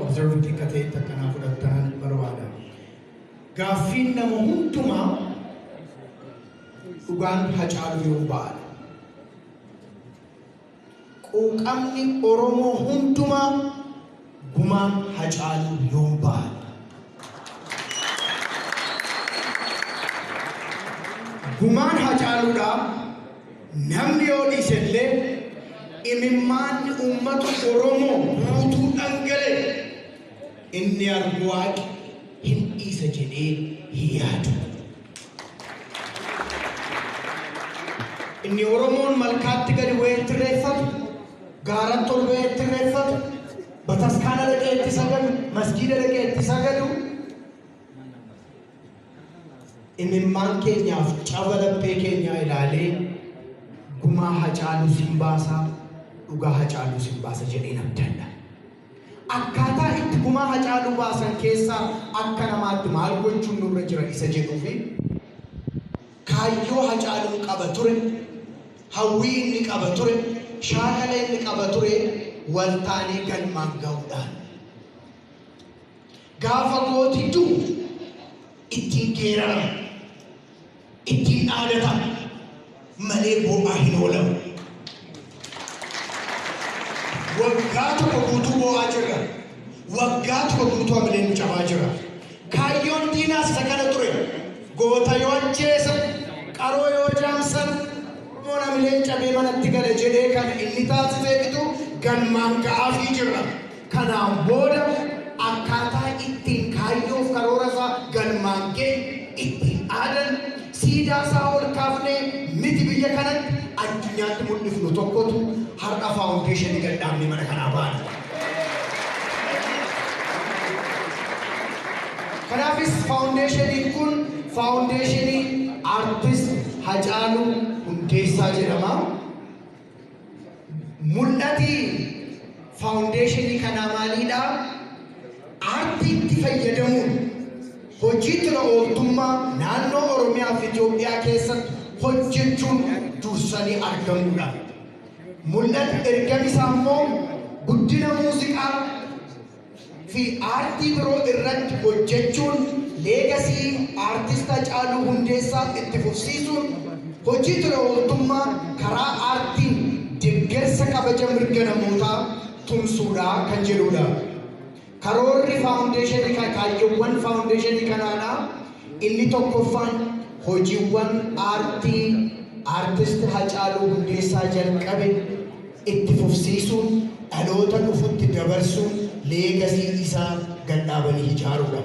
observing kate takana fudatan barwada gaaffiin nama hundumaa dhugaan Hacaaluu yoo baal quuqamni Oromoo hundumaa gumaan Hacaaluu yoo baal gumaan Hacaaluudha namni yoo dhiisellee imimmaan ummata Oromoo guutuu dhangale inni argu Waaqi hin dhiisa jedhee yaadu. Inni Oromoon malkaatti gadi wayitti reeffatu, gaaratti ol wayitti reeffatu, bataskaana dhaqee itti sagadu, masgiida dhaqee itti sagadu. Imimmaan keenyaaf caba laphee keenyaa ilaalee gumaa Hacaaluu sin baasaa, dhugaa Hacaaluu sin baasa jedhee abdadha. Akkaataa itti gumaa Hacaaluu baasan keessaa akka namaatti maal gochuun nurra jira isa jedhuufi kaayyoo Hacaaluu qaba ture, hawwii inni qaba ture, shaakala inni qaba ture waltaanee galmaan ga'uudhaan. Gaafa gootii du'u ittiin geerarama, ittiin dhaadatama malee bo'aa hin oolamu. Waggaa tokko guutuu bo'aa jirra. Waggaa tokko guutuu hamileen nu cabaa jira. Kaayyoon diinaas isa kana ture. Goota yoo ajjeesan, qaroo yoo jaamsan, Oromoon hamileen cabee manatti gala jedhee kana inni taasisee bitu galmaan ga'aafii jirra. Kanaan booda akkaataa ittiin kaayyoof karoora isaa galmaan ga'e ittiin aadan siidaa isaa ol kaafnee miti biyya kanatti addunyaatti mul'ifnu tokkotu har'a faawundeeshinii gadhaabnee mana kanaa baana. Kanaafis faawundeeshiniin kun faawundeeshinii aartist Hacaaluu Hundeessaa jedhama. Mul'ati faawundeeshinii kanaa maaliidha? Aartiitti fayyadamuun hojii tola ooltummaa naannoo Oromiyaa fi Itoophiyaa keessatti hojjechuun dursanii argamuudha. Mul'ati ergama isaa immoo guddina muuziqaa fi aartii biroo irratti hojjechuun leegasii aartist Hacaaluu Hundeessaa itti fufsiisuun hojii tola ooltummaa karaa aartiin deeggarsa kabaja mirga namootaa tumsuudha kan jedhudha. Karoorri faawundeeshinii kaayyoowwan faawundeeshinii kanaadha. Inni tokkoffaan hojiiwwan aartii aartist Hacaaluu Hundeessaa jalqabe itti fufsiisuun dhaloota dhufutti dabarsuun leegasii isaa gadhaabanii ijaaruudha.